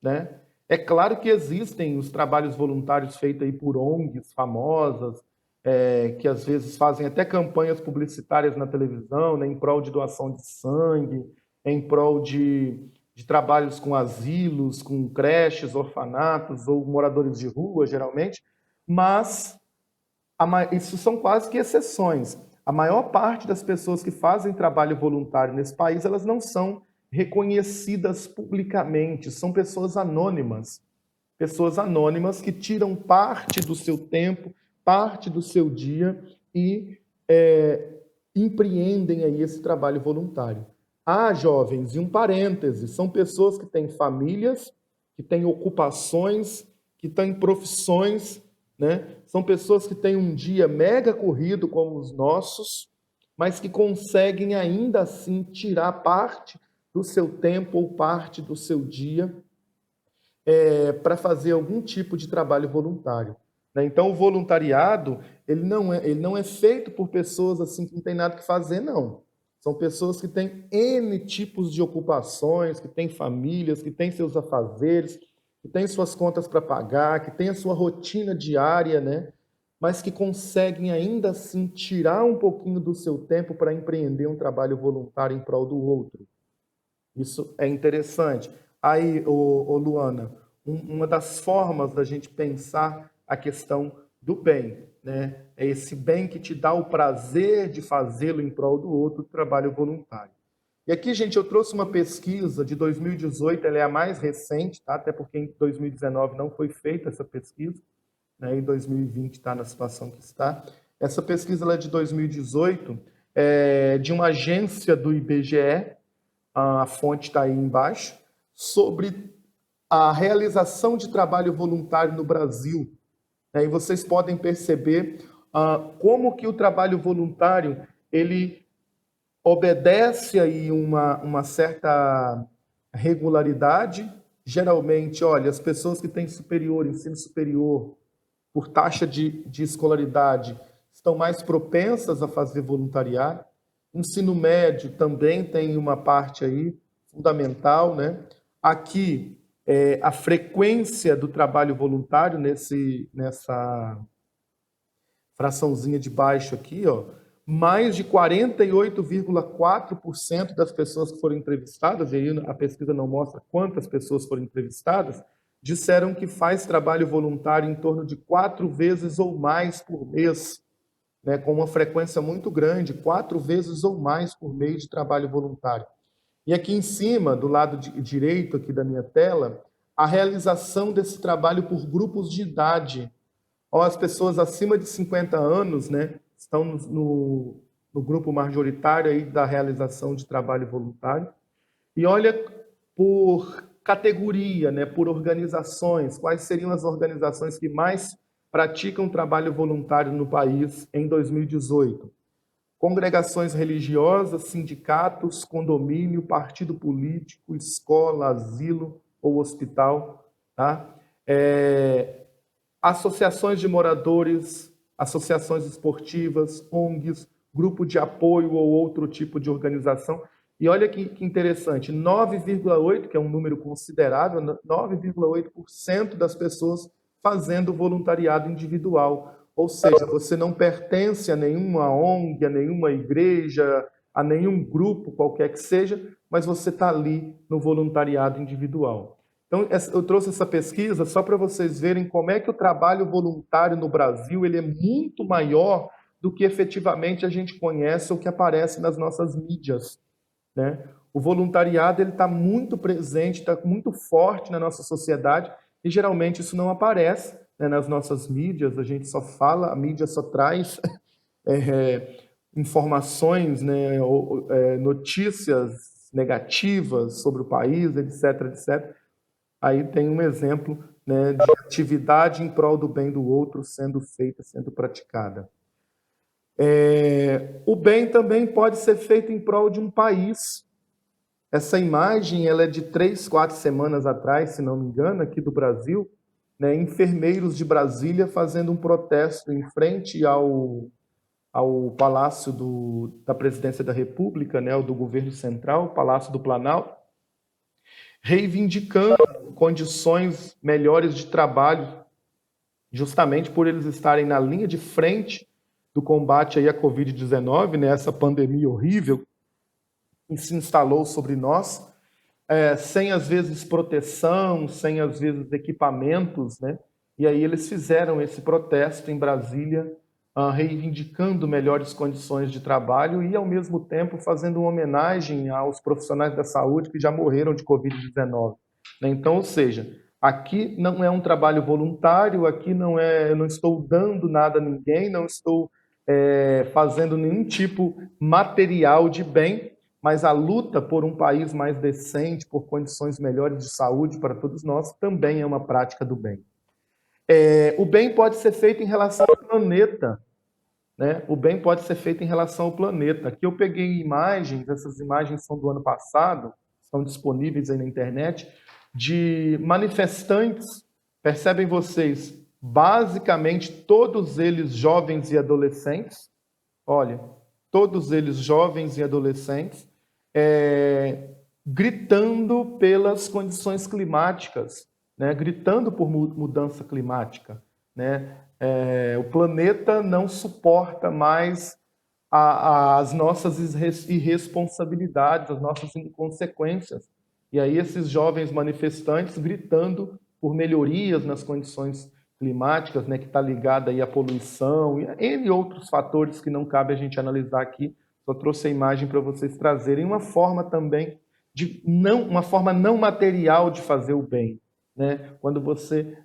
né? É claro que existem os trabalhos voluntários feitos aí por ONGs famosas, que às vezes fazem até campanhas publicitárias na televisão, né, em prol de doação de sangue, em prol de trabalhos com asilos, com creches, orfanatos ou moradores de rua, geralmente, mas isso são quase que exceções. A maior parte das pessoas que fazem trabalho voluntário nesse país, elas não são reconhecidas publicamente, são pessoas anônimas que tiram parte do seu tempo, parte do seu dia e empreendem aí esse trabalho voluntário. Jovens, e um parêntese, são pessoas que têm famílias, que têm ocupações, que têm profissões, né? São pessoas que têm um dia mega corrido como os nossos, mas que conseguem ainda assim tirar parte do seu tempo ou parte do seu dia para fazer algum tipo de trabalho voluntário, né? Então, o voluntariado ele não é feito por pessoas assim que não tem nada que fazer, não. São pessoas que têm N tipos de ocupações, que têm famílias, que têm seus afazeres, que têm suas contas para pagar, que têm a sua rotina diária, né? Mas que conseguem ainda assim tirar um pouquinho do seu tempo para empreender um trabalho voluntário em prol do outro. Isso é interessante. Aí, Luana, uma das formas da gente pensar a questão do bem, né? É esse bem que te dá o prazer de fazê-lo em prol do outro, trabalho voluntário. E aqui, gente, eu trouxe uma pesquisa de 2018, ela é a mais recente, tá? Até porque em 2019 não foi feita essa pesquisa, né? Em 2020 está na situação que está. Essa pesquisa ela é de 2018, de uma agência do IBGE, a fonte está aí embaixo, sobre a realização de trabalho voluntário no Brasil. E vocês podem perceber como que o trabalho voluntário ele obedece aí uma certa regularidade. Geralmente, olha, as pessoas que têm ensino superior, por taxa de escolaridade, estão mais propensas a fazer voluntariado. Ensino médio também tem uma parte aí fundamental, né? Aqui, a frequência do trabalho voluntário nessa fraçãozinha de baixo aqui, ó, mais de 48,4% das pessoas que foram entrevistadas, e aí a pesquisa não mostra quantas pessoas foram entrevistadas, disseram que faz trabalho voluntário em torno de 4 vezes ou mais por mês, né, com uma frequência muito grande, 4 vezes ou mais por mês de trabalho voluntário. E aqui em cima, do lado direito aqui da minha tela, a realização desse trabalho por grupos de idade. As pessoas acima de 50 anos, né, estão no grupo majoritário aí da realização de trabalho voluntário. E olha por categoria, né, por organizações, quais seriam as organizações que mais praticam trabalho voluntário no país em 2018? Congregações religiosas, sindicatos, condomínio, partido político, escola, asilo ou hospital, tá? Associações de moradores, associações esportivas, ONGs, grupo de apoio ou outro tipo de organização. E olha que interessante, 9,8%, que é um número considerável, 9,8% das pessoas fazendo voluntariado individual. Ou seja, você não pertence a nenhuma ONG, a nenhuma igreja, a nenhum grupo qualquer que seja, mas você está ali no voluntariado individual. Então, eu trouxe essa pesquisa só para vocês verem como é que o trabalho voluntário no Brasil ele é muito maior do que efetivamente a gente conhece ou que aparece nas nossas mídias, né? O voluntariado está muito presente, está muito forte na nossa sociedade e geralmente isso não aparece, né, nas nossas mídias. A gente só fala, a mídia só traz informações, né, notícias negativas sobre o país, etc, etc. Aí tem um exemplo, né, de atividade em prol do bem do outro sendo feita, sendo praticada. O bem também pode ser feito em prol de um país. Essa imagem ela é de 3, 4 semanas atrás, se não me engano, aqui do Brasil, né, enfermeiros de Brasília fazendo um protesto em frente ao Palácio da Presidência da República, né, do Governo Central, Palácio do Planalto, reivindicando condições melhores de trabalho, justamente por eles estarem na linha de frente do combate aí à Covid-19, né, essa pandemia horrível que se instalou sobre nós, sem às vezes proteção, sem às vezes equipamentos, né? E aí eles fizeram esse protesto em Brasília, reivindicando melhores condições de trabalho e, ao mesmo tempo, fazendo uma homenagem aos profissionais da saúde que já morreram de Covid-19. Né? Então, ou seja, aqui não é um trabalho voluntário, aqui eu não estou dando nada a ninguém, não estou fazendo nenhum tipo material de bem, mas a luta por um país mais decente, por condições melhores de saúde para todos nós, também é uma prática do bem. O bem pode ser feito em relação ao planeta, né? O bem pode ser feito em relação ao planeta. Aqui eu peguei imagens, essas imagens são do ano passado, estão disponíveis aí na internet, de manifestantes, percebem vocês, basicamente todos eles jovens e adolescentes, olha, todos eles jovens e adolescentes, gritando pelas condições climáticas, né? Gritando por mudança climática, né? O planeta não suporta mais as nossas irresponsabilidades, as nossas inconsequências. E aí esses jovens manifestantes gritando por melhorias nas condições climáticas, né, que está ligada aí à poluição e N outros fatores que não cabe a gente analisar aqui. Só trouxe a imagem para vocês trazerem uma forma também uma forma não material de fazer o bem, né? Quando você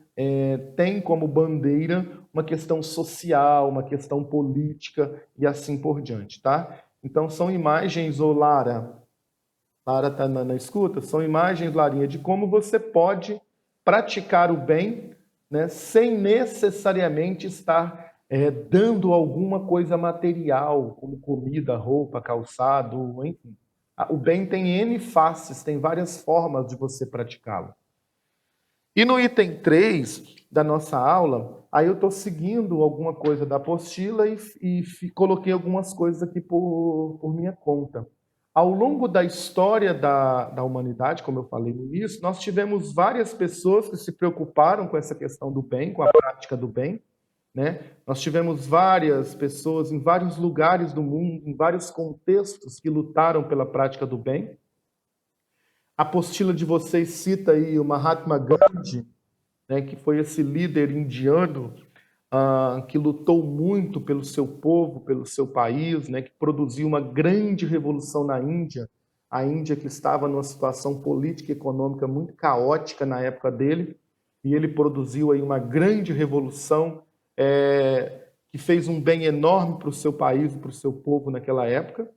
tem como bandeira uma questão social, uma questão política e assim por diante, tá? Então são imagens, Lara está na escuta, são imagens, Larinha, de como você pode praticar o bem, né, sem necessariamente estar dando alguma coisa material, como comida, roupa, calçado, enfim. O bem tem N faces, tem várias formas de você praticá-lo. E no item 3 da nossa aula, aí eu estou seguindo alguma coisa da apostila e coloquei algumas coisas aqui por minha conta. Ao longo da história da humanidade, como eu falei no início, nós tivemos várias pessoas que se preocuparam com essa questão do bem, com a prática do bem, né? Nós tivemos várias pessoas em vários lugares do mundo, em vários contextos, que lutaram pela prática do bem. A apostila de vocês cita aí o Mahatma Gandhi, né, que foi esse líder indiano que lutou muito pelo seu povo, pelo seu país, né, que produziu uma grande revolução na Índia, a Índia que estava numa situação política e econômica muito caótica na época dele, e ele produziu aí uma grande revolução que fez um bem enorme para o seu país e para o seu povo naquela época.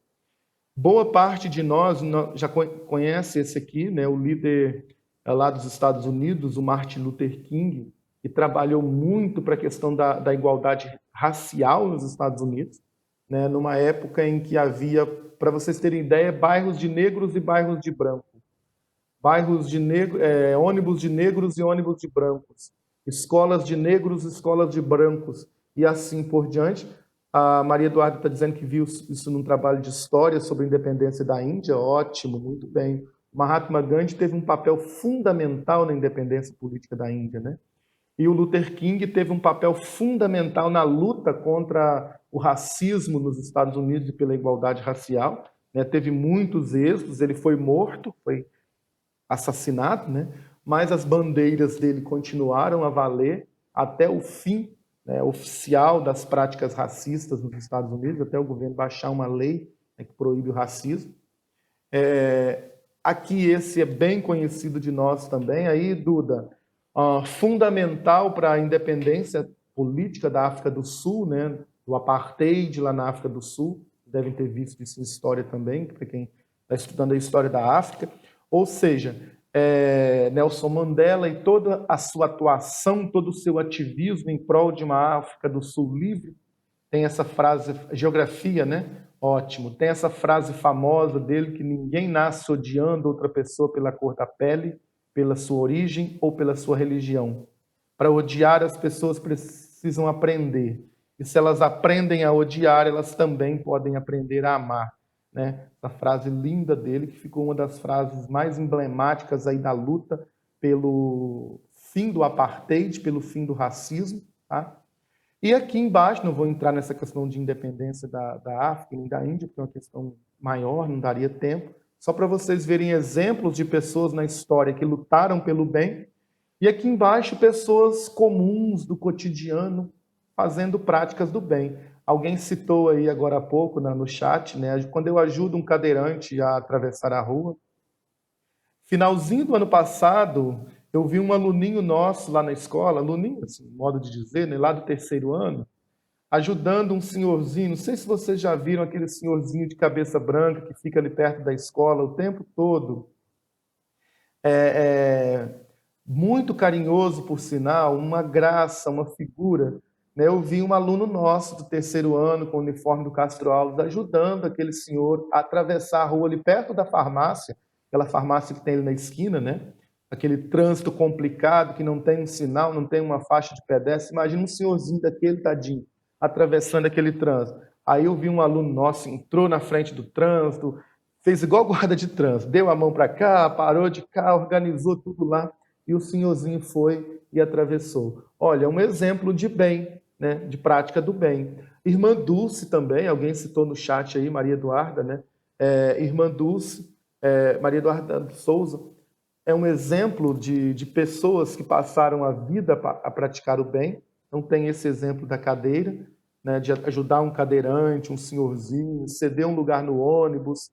Boa parte de nós já conhece esse aqui, né, o líder lá dos Estados Unidos, o Martin Luther King, e trabalhou muito para a questão da igualdade racial nos Estados Unidos, né, numa época em que havia, para vocês terem ideia, bairros de negros e bairros de brancos, ônibus de negros e ônibus de brancos, escolas de negros e escolas de brancos, e assim por diante. A Maria Eduarda está dizendo que viu isso num trabalho de história sobre a independência da Índia. Ótimo, muito bem. Mahatma Gandhi teve um papel fundamental na independência política da Índia, né? E o Luther King teve um papel fundamental na luta contra o racismo nos Estados Unidos e pela igualdade racial, né? Teve muitos êxitos, ele foi morto, foi assassinado, né? Mas as bandeiras dele continuaram a valer até o fim, né, oficial das práticas racistas nos Estados Unidos, até o governo baixar uma lei, né, que proíbe o racismo. Aqui esse é bem conhecido de nós também, aí, Duda, fundamental para a independência política da África do Sul, né, do apartheid lá na África do Sul, devem ter visto isso em história também, para quem está estudando a história da África. Ou seja, Nelson Mandela e toda a sua atuação, todo o seu ativismo em prol de uma África do Sul livre, tem essa frase, geografia, né? Ótimo. Tem essa frase famosa dele que ninguém nasce odiando outra pessoa pela cor da pele, pela sua origem ou pela sua religião. Para odiar, as pessoas precisam aprender. E se elas aprendem a odiar, elas também podem aprender a amar. Né? Essa frase linda dele, que ficou uma das frases mais emblemáticas aí da luta pelo fim do apartheid, pelo fim do racismo. Tá? E aqui embaixo, não vou entrar nessa questão de independência da África nem da Índia, porque é uma questão maior, não daria tempo, só para vocês verem exemplos de pessoas na história que lutaram pelo bem, e aqui embaixo pessoas comuns do cotidiano fazendo práticas do bem. Alguém citou aí agora há pouco no chat, né, quando eu ajudo um cadeirante a atravessar a rua. Finalzinho do ano passado, eu vi um aluninho nosso lá na escola, aluninho, assim, modo de dizer, né, lá do terceiro ano, ajudando um senhorzinho. Não sei se vocês já viram aquele senhorzinho de cabeça branca que fica ali perto da escola o tempo todo. Muito carinhoso, por sinal, uma graça, uma figura. Né? Eu vi um aluno nosso do terceiro ano, com o uniforme do Castro Alves, ajudando aquele senhor a atravessar a rua ali perto da farmácia, aquela farmácia que tem ali na esquina, né? Aquele trânsito complicado, que não tem um sinal, não tem uma faixa de pedestre. Imagina um senhorzinho daquele, tadinho, atravessando aquele trânsito. Aí eu vi um aluno nosso, entrou na frente do trânsito, fez igual guarda de trânsito, deu a mão para cá, parou de cá, organizou tudo lá, e o senhorzinho foi e atravessou. Olha, um exemplo de bem, né, de prática do bem. Irmã Dulce também, alguém citou no chat aí, Maria Eduarda, né? Irmã Dulce, Maria Eduarda Souza, é um exemplo de pessoas que passaram a vida a praticar o bem. Então tem esse exemplo da cadeira, né, de ajudar um cadeirante, um senhorzinho, ceder um lugar no ônibus.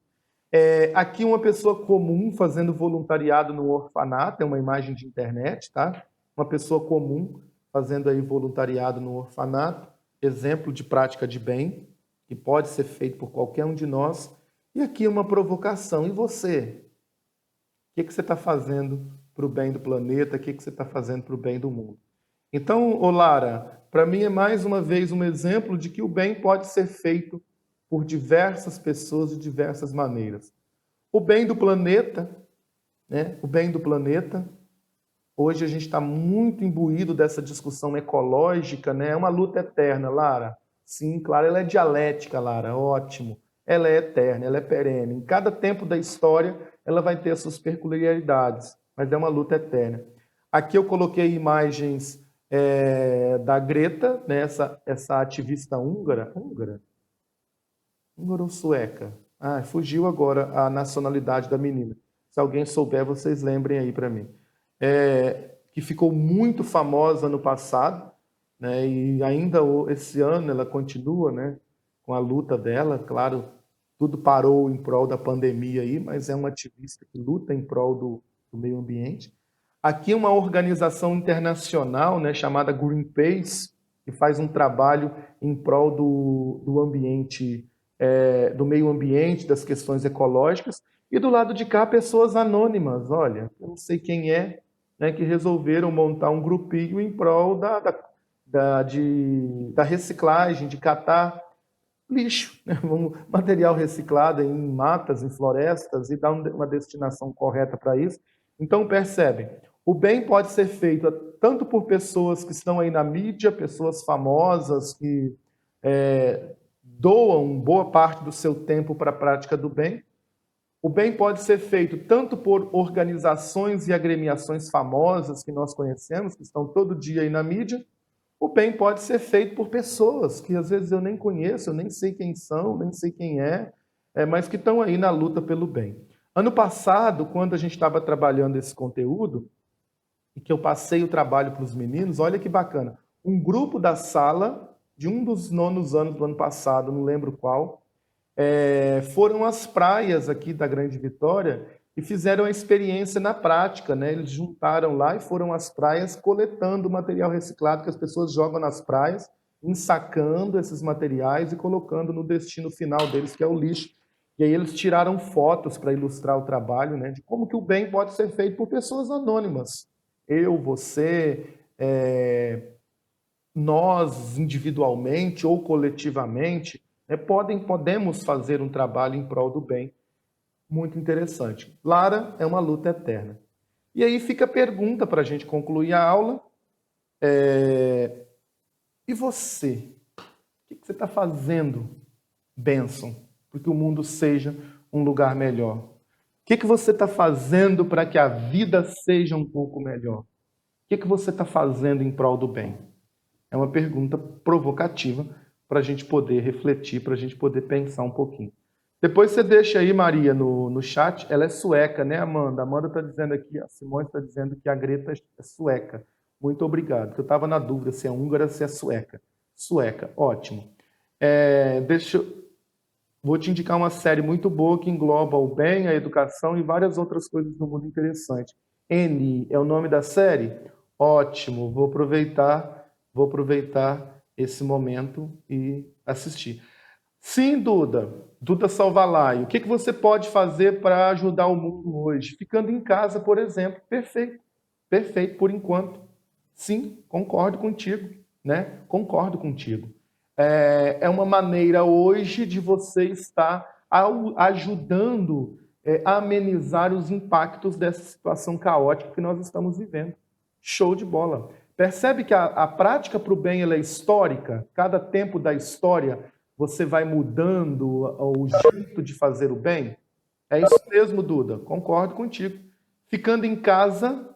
Aqui uma pessoa comum fazendo voluntariado no orfanato, é uma imagem de internet, tá? Uma pessoa comum fazendo aí voluntariado no orfanato, exemplo de prática de bem, que pode ser feito por qualquer um de nós. E aqui uma provocação. E você? O que você está fazendo para o bem do planeta? O que você está fazendo para o bem do mundo? Então, Lara, para mim é mais uma vez um exemplo de que o bem pode ser feito por diversas pessoas de diversas maneiras. O bem do planeta, né? O bem do planeta. Hoje a gente está muito imbuído dessa discussão ecológica, né? É uma luta eterna, Lara. Sim, claro, ela é dialética, Lara, ótimo. Ela é eterna, ela é perene. Em cada tempo da história, ela vai ter as suas peculiaridades, mas é uma luta eterna. Aqui eu coloquei imagens da Greta, né? Essa ativista húngara ou sueca? Fugiu agora a nacionalidade da menina. Se alguém souber, vocês lembrem aí para mim. Que ficou muito famosa no passado, né? E ainda esse ano ela continua, né, com a luta dela. Claro, tudo parou em prol da pandemia aí, mas é uma ativista que luta em prol do meio ambiente. Aqui uma organização internacional, né, chamada Greenpeace, que faz um trabalho em prol do ambiente, do meio ambiente, das questões ecológicas. E do lado de cá, pessoas anônimas. Olha, eu não sei quem é, né, que resolveram montar um grupinho em prol da reciclagem, de catar lixo, né, material reciclado em matas, em florestas, e dar uma destinação correta para isso. Então, percebem, o bem pode ser feito tanto por pessoas que estão aí na mídia, pessoas famosas que doam boa parte do seu tempo para a prática do bem. O bem pode ser feito tanto por organizações e agremiações famosas que nós conhecemos, que estão todo dia aí na mídia. O bem pode ser feito por pessoas que às vezes eu nem conheço, eu nem sei quem são, nem sei quem mas que estão aí na luta pelo bem. Ano passado, quando a gente estava trabalhando esse conteúdo, e que eu passei o trabalho para os meninos, olha que bacana. Um grupo da sala, de um dos 9º anos do ano passado, não lembro qual, foram às praias aqui da Grande Vitória e fizeram a experiência na prática, né? Eles juntaram lá e foram às praias coletando o material reciclado que as pessoas jogam nas praias, ensacando esses materiais e colocando no destino final deles, que é o lixo. E aí eles tiraram fotos para ilustrar o trabalho, né, de como que o bem pode ser feito por pessoas anônimas. Eu, você, nós individualmente ou coletivamente, né, podemos fazer um trabalho em prol do bem. Muito interessante. Lara, é uma luta eterna. E aí fica a pergunta para a gente concluir a aula. E você? O que você está fazendo, bênção, para que o mundo seja um lugar melhor? O que você está fazendo para que a vida seja um pouco melhor? O que você está fazendo em prol do bem? É uma pergunta provocativa para a gente poder refletir, para a gente poder pensar um pouquinho. Depois você deixa aí, Maria, no chat. Ela é sueca, né, Amanda? A Amanda está dizendo aqui, a Simone está dizendo que a Greta é sueca. Muito obrigado, porque eu estava na dúvida se é húngara ou se é sueca. Sueca, ótimo. Vou te indicar uma série muito boa que engloba o bem, a educação e várias outras coisas do mundo interessante. N é o nome da série? Ótimo, vou aproveitar esse momento e assistir. Sim, Duda Salvalai, o que você pode fazer para ajudar o mundo hoje? Ficando em casa, por exemplo. Perfeito por enquanto. Sim, concordo contigo, né? Concordo contigo. É uma maneira hoje de você estar ajudando a amenizar os impactos dessa situação caótica que nós estamos vivendo. Show de bola. Percebe que a prática para o bem ela é histórica? Cada tempo da história você vai mudando o jeito de fazer o bem? É isso mesmo, Duda. Concordo contigo. Ficando em casa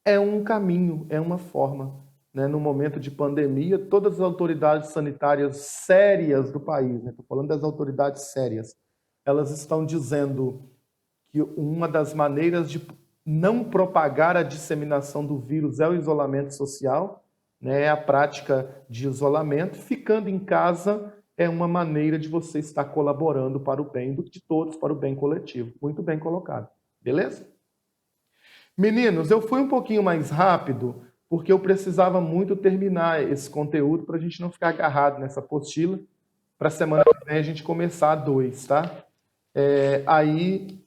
é um caminho, é uma forma. Né? No momento de pandemia, todas as autoridades sanitárias sérias do país, estou falando das autoridades sérias, elas estão dizendo que uma das maneiras de não propagar a disseminação do vírus é o isolamento social, né? É a prática de isolamento. Ficando em casa é uma maneira de você estar colaborando para o bem de todos, para o bem coletivo. Muito bem colocado. Beleza? Meninos, eu fui um pouquinho mais rápido porque eu precisava muito terminar esse conteúdo para a gente não ficar agarrado nessa apostila. Para a semana que vem a gente começar a 2, tá? Aí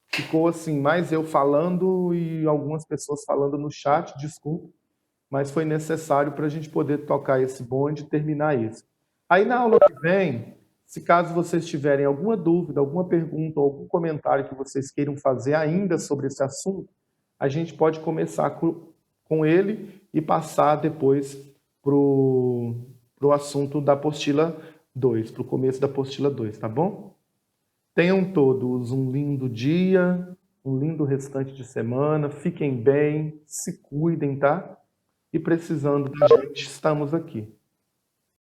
ficou assim, mais eu falando e algumas pessoas falando no chat, desculpa, mas foi necessário para a gente poder tocar esse bonde e terminar isso. Aí na aula que vem, se caso vocês tiverem alguma dúvida, alguma pergunta, algum comentário que vocês queiram fazer ainda sobre esse assunto, a gente pode começar com ele e passar depois para o assunto da apostila 2, para o começo da apostila 2, tá bom? Tenham todos um lindo dia, um lindo restante de semana, fiquem bem, se cuidem, tá? E precisando da gente, estamos aqui.